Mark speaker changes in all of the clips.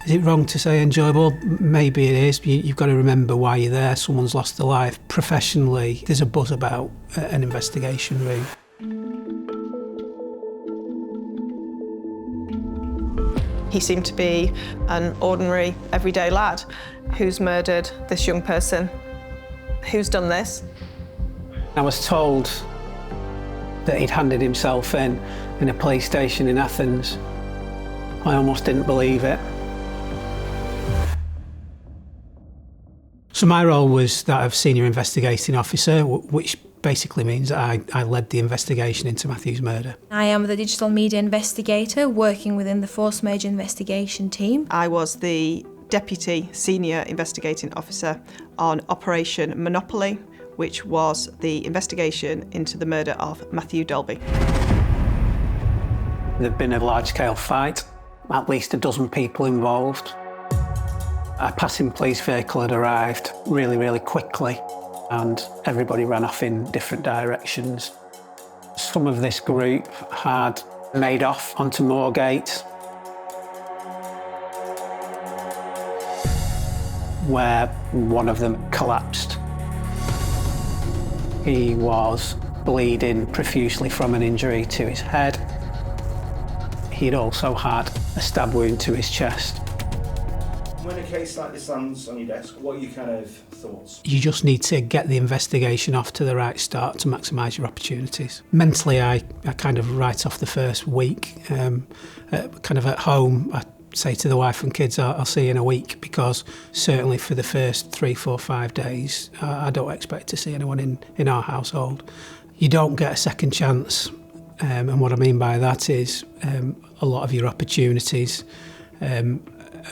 Speaker 1: Is it wrong to say enjoyable? Maybe it is. You've got to remember why you're there. Someone's lost their life. Professionally, there's a buzz about an investigation room.
Speaker 2: He seemed to be an ordinary, everyday lad who's murdered this young person. Who's done this?
Speaker 1: I was told that he'd handed himself in a police station in Athens. I almost didn't believe it. So my role was that of Senior Investigating Officer, which basically means that I led the investigation into Matthew's murder.
Speaker 3: I am the Digital Media Investigator working within the Force Major Investigation team.
Speaker 2: I was the Deputy Senior Investigating Officer on Operation Monopoly, which was the investigation into the murder of Matthew Daulby.
Speaker 1: There'd been a large-scale fight, at least a dozen people involved. A passing police vehicle had arrived really quickly, and everybody ran off in different directions. Some of this group had made off onto Moorgate, where one of them collapsed. He was bleeding profusely from an injury to his head. He'd also had a stab wound to his chest.
Speaker 4: When a case like this lands on your desk, what are your kind of thoughts?
Speaker 1: You just need to get the investigation off to the right start to maximise your opportunities. Mentally, I kind of write off the first week. Kind of at home, I say to the wife and kids, I'll see you in a week, because certainly for the first 3, 4, 5 days, I don't expect to see anyone in our household. You don't get a second chance, and what I mean by that is a lot of your opportunities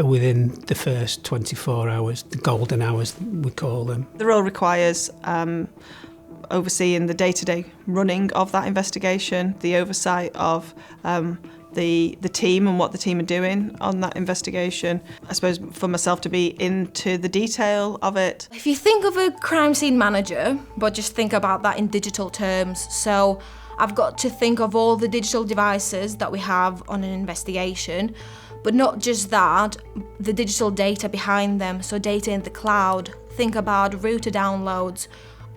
Speaker 1: within the first 24 hours, the golden hours we call them.
Speaker 2: The role requires overseeing the day-to-day running of that investigation, the oversight of the team and what the team are doing on that investigation. I suppose for myself to be into the detail of it.
Speaker 3: If you think of a crime scene manager, but just think about that in digital terms, so I've got to think of all the digital devices that we have on an investigation, but not just that, the digital data behind them, so data in the cloud. Think about router downloads,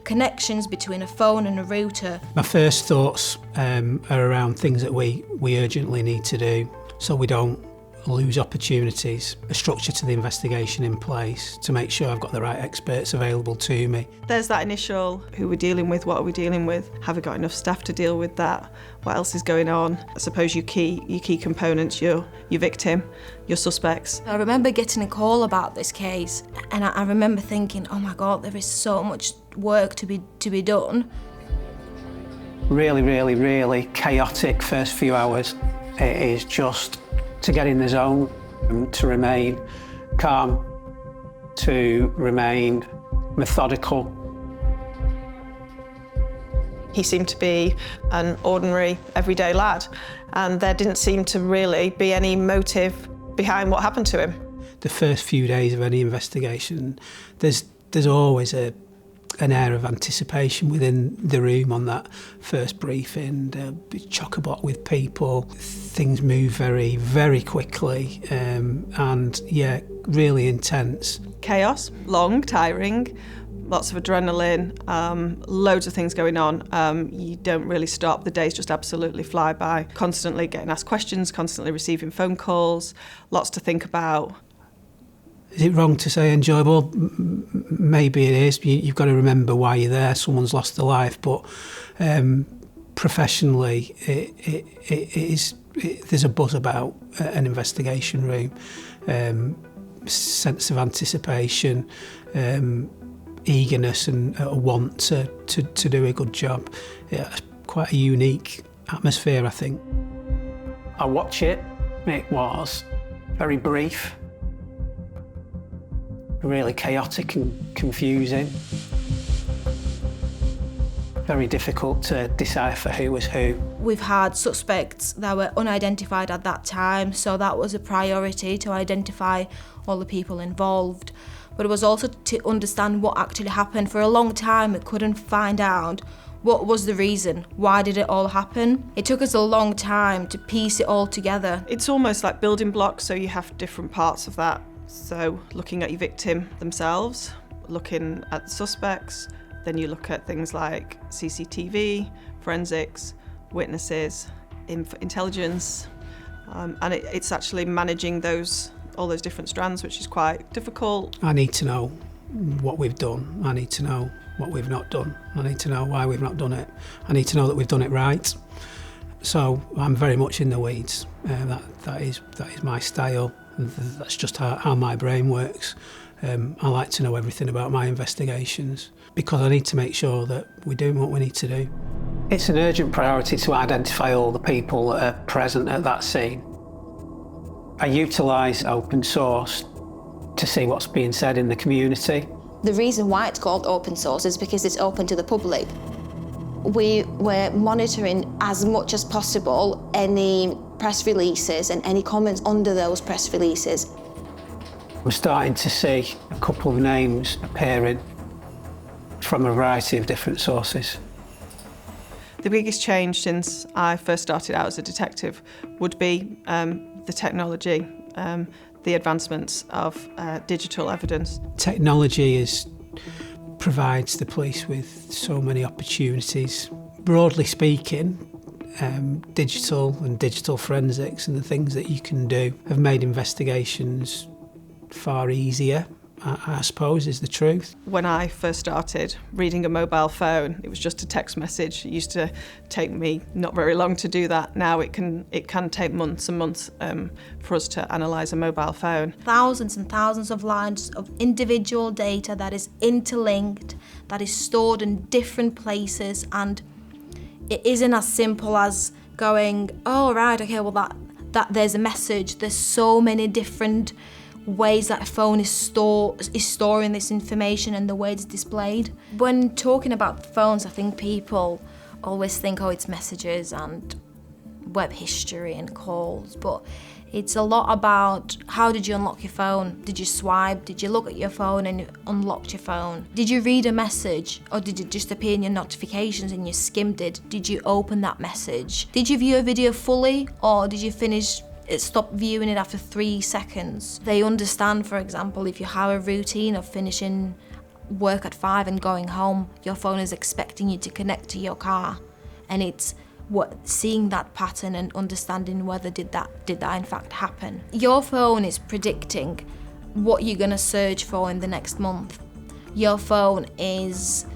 Speaker 3: connections between a phone and a router.
Speaker 1: My first thoughts are around things that we urgently need to do so we don't lose opportunities, a structure to the investigation in place to make sure I've got the right experts available to me.
Speaker 2: There's that initial, who we're dealing with, what are we dealing with, have we got enough staff to deal with that, what else is going on. I suppose your key components, your victim, your suspects.
Speaker 3: I remember getting a call about this case, and I remember thinking, oh my God, there is so much work to be done.
Speaker 1: Really chaotic first few hours. It is just to get in the zone, to remain calm, to remain methodical.
Speaker 2: He seemed to be an ordinary, everyday lad, and there didn't seem to really be any motive behind what happened to him.
Speaker 1: The first few days of any investigation, there's always an air of anticipation within the room on that first briefing. Chock-a-block with people, things move very quickly, and yeah, really intense.
Speaker 2: Chaos, long, tiring, lots of adrenaline, loads of things going on. You don't really stop, the days just absolutely fly by. Constantly getting asked questions, constantly receiving phone calls, lots to think about.
Speaker 1: Is it wrong to say enjoyable? Maybe it is. You've got to remember why you're there. Someone's lost their life, but professionally, there's a buzz about an investigation room, sense of anticipation, eagerness, and a want to do a good job. Yeah, it's quite a unique atmosphere, I think. I watch it. It was very brief. Really chaotic and confusing. Very difficult to decipher who was who.
Speaker 3: We've had suspects that were unidentified at that time, so that was a priority to identify all the people involved. But it was also to understand what actually happened. For a long time, we couldn't find out What was the reason? Why did it all happen? It took us a long time to piece it all together.
Speaker 2: It's almost like building blocks, so you have different parts of that. So looking at your victim themselves, looking at the suspects, then you look at things like CCTV, forensics, witnesses, intelligence, and it's actually managing all those different strands, which is quite difficult.
Speaker 1: I need to know what we've done. I need to know what we've not done. I need to know why we've not done it. I need to know that we've done it right. So I'm very much in the weeds. That is my style. That's just how my brain works. I like to know everything about my investigations because I need to make sure that we're doing what we need to do. It's an urgent priority to identify all the people that are present at that scene. I utilise open source to see what's being said in the community.
Speaker 5: The reason why it's called open source is because it's open to the public. We were monitoring as much as possible any press releases and any comments under those press releases.
Speaker 1: We're starting to see a couple of names appearing from a variety of different sources.
Speaker 2: The biggest change since I first started out as a detective would be the technology, the advancements of digital evidence.
Speaker 1: Technology provides the police with so many opportunities. Broadly speaking, digital forensics and the things that you can do have made investigations far easier, I suppose, is the truth.
Speaker 2: When I first started reading a mobile phone, it was just a text message. It used to take me not very long to do that. Now it can take months and months for us to analyse a mobile phone.
Speaker 3: Thousands and thousands of lines of individual data that is interlinked, that is stored in different places, and it isn't as simple as going, oh right, okay, well that there's a message. There's so many different ways that a phone is storing this information and the way it's displayed. When talking about phones, I think people always think, oh, it's messages and web history and calls, but it's a lot about how did you unlock your phone? Did you swipe? Did you look at your phone and you unlocked your phone? Did you read a message, or did it just appear in your notifications and you skimmed it? Did you open that message? Did you view a video fully, or did you stop viewing it after 3 seconds? They understand, for example, if you have a routine of finishing work at 5 and going home, your phone is expecting you to connect to your car, and it's seeing that pattern and understanding whether did that in fact happen. Your phone is predicting what you're going to search for in the next month. Your phone is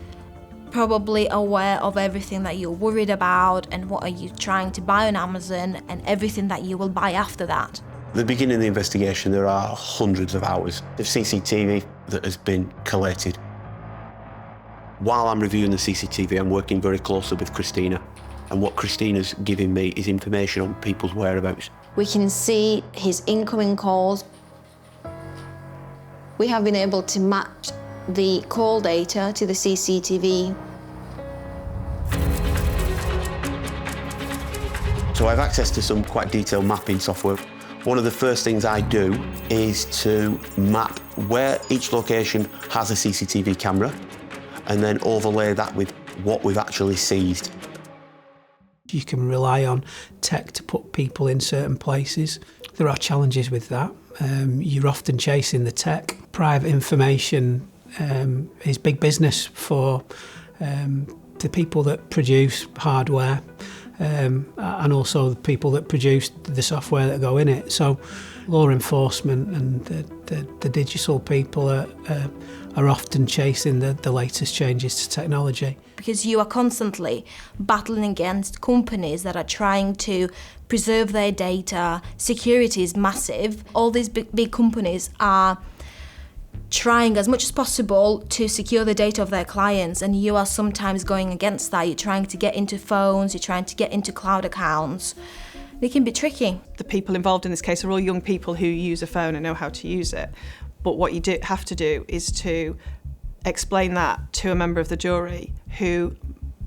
Speaker 3: probably aware of everything that you're worried about and what are you trying to buy on Amazon and everything that you will buy after that.
Speaker 6: At the beginning of the investigation, there are hundreds of hours of CCTV that has been collated. While I'm reviewing the CCTV, I'm working very closely with Christina, and what Christina's giving me is information on people's whereabouts.
Speaker 5: We can see his incoming calls. We have been able to match the call data to the CCTV.
Speaker 6: So I have access to some quite detailed mapping software. One of the first things I do is to map where each location has a CCTV camera and then overlay that with what we've actually seized.
Speaker 1: You can rely on tech to put people in certain places. There are challenges with that. You're often chasing the tech. Private information is big business for the people that produce hardware and also the people that produce the software that go in it. So law enforcement and the digital people are often chasing the latest changes to technology.
Speaker 3: Because you are constantly battling against companies that are trying to preserve their data. Security is massive. All these big companies are trying as much as possible to secure the data of their clients, and you are sometimes going against that. You're trying to get into phones, you're trying to get into cloud accounts. They can be tricky.
Speaker 2: The people involved in this case are all young people who use a phone and know how to use it. But what you have to do is to explain that to a member of the jury who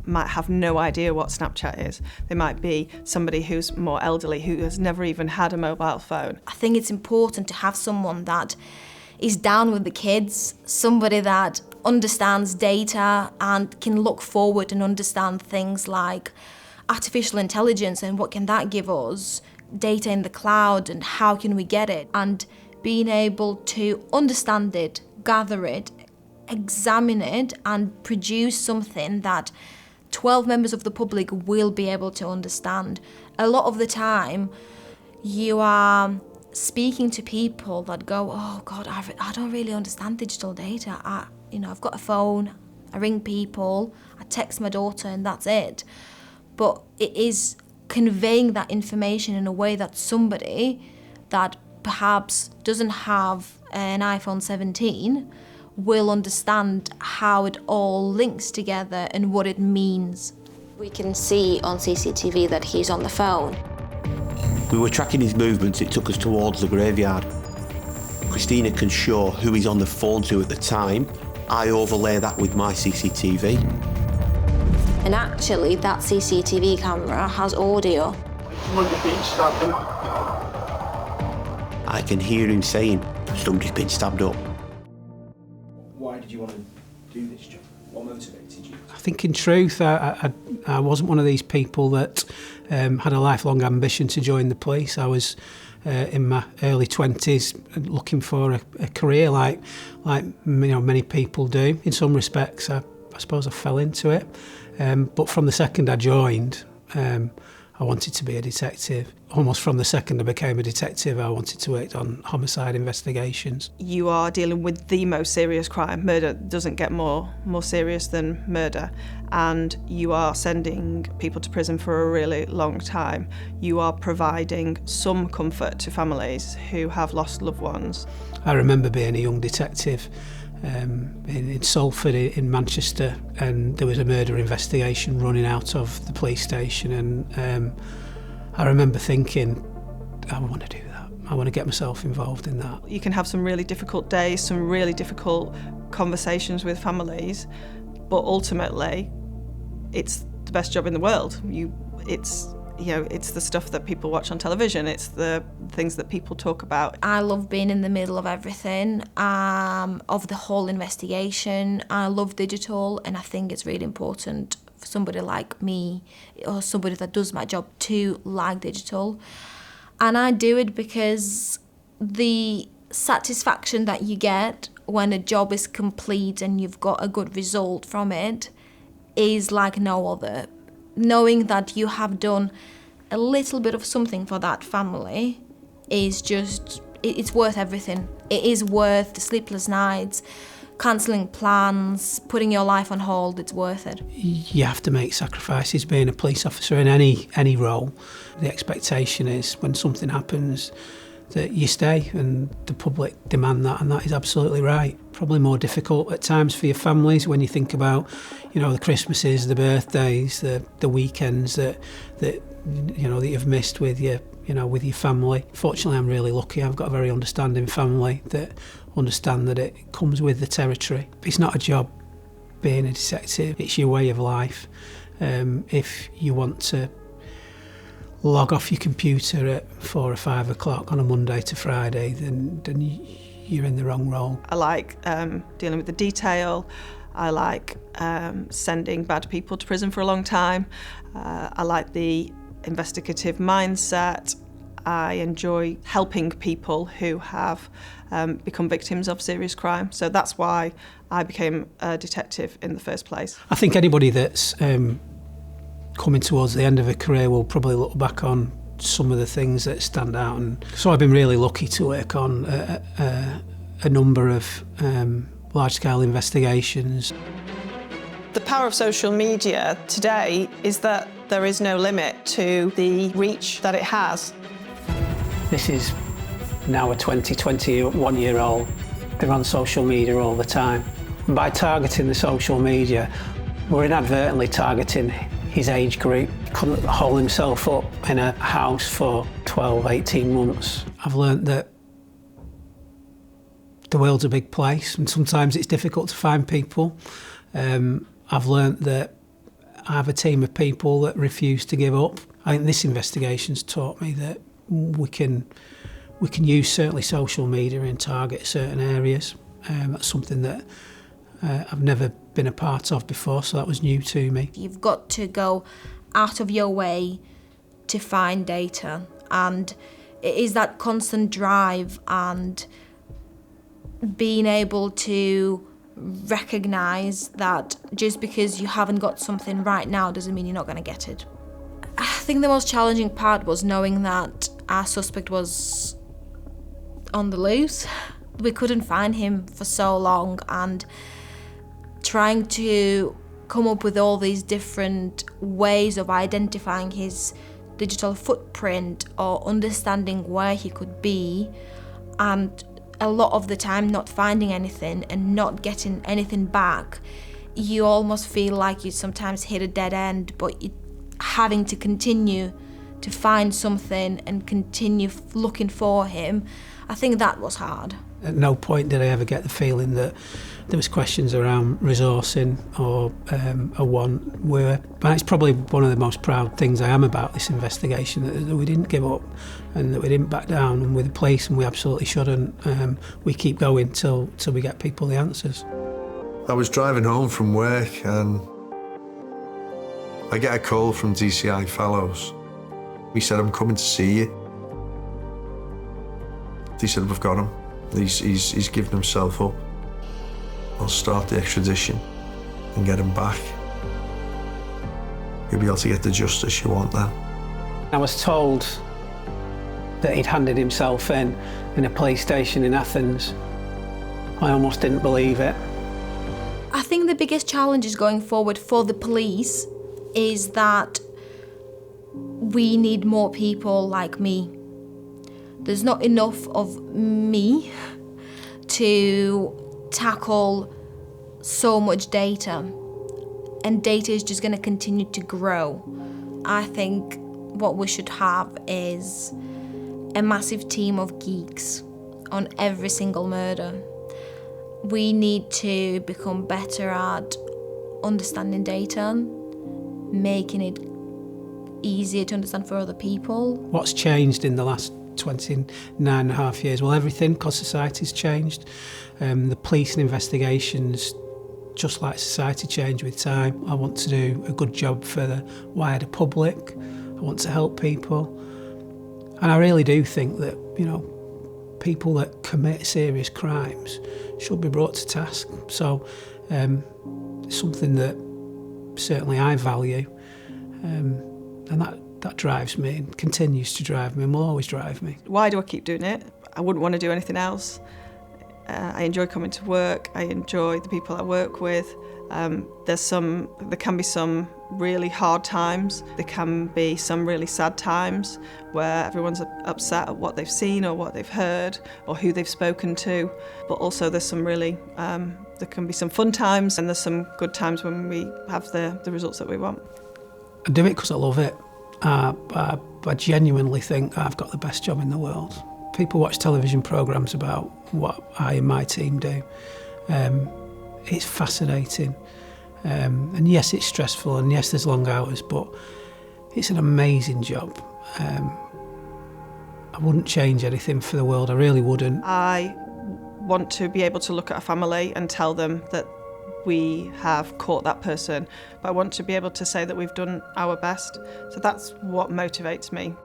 Speaker 2: might have no idea what Snapchat is. They might be somebody who's more elderly, who has never even had a mobile phone.
Speaker 3: I think it's important to have someone that is down with the kids, somebody that understands data and can look forward and understand things like artificial intelligence and what can that give us, data in the cloud and how can we get it, and being able to understand it, gather it, examine it and produce something that 12 members of the public will be able to understand. A lot of the time you are speaking to people that go, oh God, I don't really understand digital data. I've got a phone, I ring people, I text my daughter and that's it. But it is conveying that information in a way that somebody that perhaps doesn't have an iPhone 17 will understand how it all links together and what it means.
Speaker 5: We can see on CCTV that he's on the phone.
Speaker 6: We were tracking his movements, it took us towards the graveyard. Christina can show who he's on the phone to at the time. I overlay that with my CCTV.
Speaker 5: And actually, that CCTV camera has audio.
Speaker 6: I can hear him saying, somebody's been stabbed up.
Speaker 4: Why did you want to do this job? What motivated you?
Speaker 1: I think in truth, I wasn't one of these people that had a lifelong ambition to join the police. I was in my early 20s looking for a career like many people do. In some respects, I suppose I fell into it. But from the second I joined, I wanted to be a detective. Almost from the second I became a detective, I wanted to work on homicide investigations.
Speaker 2: You are dealing with the most serious crime. Murder doesn't get more serious than murder. And you are sending people to prison for a really long time. You are providing some comfort to families who have lost loved ones.
Speaker 1: I remember being a young detective in Salford in Manchester, and there was a murder investigation running out of the police station, and I remember thinking, I want to do that. I want to get myself involved in that.
Speaker 2: You can have some really difficult days, some really difficult conversations with families, but ultimately it's the best job in the world. It's the stuff that people watch on television. It's the things that people talk about.
Speaker 3: I love being in the middle of everything, of the whole investigation. I love digital, and I think it's really important for somebody like me or somebody that does my job to like digital. And I do it because the satisfaction that you get when a job is complete and you've got a good result from it is like no other. Knowing that you have done a little bit of something for that family is just, it's worth everything. It is worth the sleepless nights, cancelling plans, putting your life on hold. It's worth it.
Speaker 1: You have to make sacrifices being a police officer in any role. The expectation is when something happens that you stay, and the public demand that, and that is absolutely right. Probably more difficult at times for your families when you think about, the Christmases, the birthdays, the weekends that you've missed with your family. Fortunately, I'm really lucky. I've got a very understanding family that understand that it comes with the territory. It's not a job being a detective, it's your way of life. If you want to log off your computer at 4 or 5 o'clock on a Monday to Friday, then you're in the wrong role.
Speaker 2: I like dealing with the detail. I like sending bad people to prison for a long time. I like the investigative mindset. I enjoy helping people who have become victims of serious crime. So that's why I became a detective in the first place.
Speaker 1: I think anybody that's coming towards the end of a career will probably look back on some of the things that stand out. And so I've been really lucky to work on a number of large-scale investigations.
Speaker 2: The power of social media today is that there is no limit to the reach that it has.
Speaker 1: This is now a 21-year-old. They're on social media all the time. And by targeting the social media, we're inadvertently targeting his age group. He couldn't hole himself up in a house for 12, 18 months. I've learnt that the world's a big place and sometimes it's difficult to find people. I've learnt that I have a team of people that refuse to give up. I think this investigation's taught me that we can use certainly social media and target certain areas. That's something that I've never been a part of before, so that was new to me.
Speaker 3: You've got to go out of your way to find data, and it is that constant drive and being able to recognise that just because you haven't got something right now doesn't mean you're not going to get it. I think the most challenging part was knowing that our suspect was on the loose. We couldn't find him for so long, and trying to come up with all these different ways of identifying his digital footprint or understanding where he could be, and a lot of the time not finding anything and not getting anything back. You almost feel like you sometimes hit a dead end, but you're having to continue to find something and continue looking for him. I think that was hard.
Speaker 1: At no point did I ever get the feeling that there was questions around resourcing or a want. But it's probably one of the most proud things I am about this investigation, that we didn't give up and that we didn't back down. And with the police, and we absolutely shouldn't, we keep going till we get people the answers.
Speaker 7: I was driving home from work and I get a call from DCI Fallows. He said, "I'm coming to see you." He said, "We've got him. He's given himself up. I'll start the extradition and get him back. You'll be able to get the justice you want then."
Speaker 1: I was told that he'd handed himself in a police station in Athens. I almost didn't believe it.
Speaker 3: I think the biggest challenge is going forward for the police is that we need more people like me. There's not enough of me to tackle so much data, and data is just going to continue to grow. I think what we should have is a massive team of geeks on every single murder. We need to become better at understanding data, making it easier to understand for other people.
Speaker 1: What's changed in the last 29 and a half years? Well, everything, because society's changed. The police and investigations, just like society, change with time. I want to do a good job for the wider public. I want to help people. And I really do think that, people that commit serious crimes should be brought to task. So it's something that certainly I value, and that drives me and continues to drive me and will always drive me.
Speaker 2: Why do I keep doing it? I wouldn't want to do anything else. I enjoy coming to work. I enjoy the people I work with. There can be some really hard times. There can be some really sad times where everyone's upset at what they've seen or what they've heard or who they've spoken to. But also there's some really, there can be some fun times, and there's some good times when we have the results that we want.
Speaker 1: I do it because I love it. I genuinely think I've got the best job in the world. People watch television programmes about what I and my team do. It's fascinating. And yes, it's stressful, and yes, there's long hours, but it's an amazing job. I wouldn't change anything for the world, I really wouldn't.
Speaker 2: I want to be able to look at a family and tell them that we have caught that person, but I want to be able to say that we've done our best. So that's what motivates me.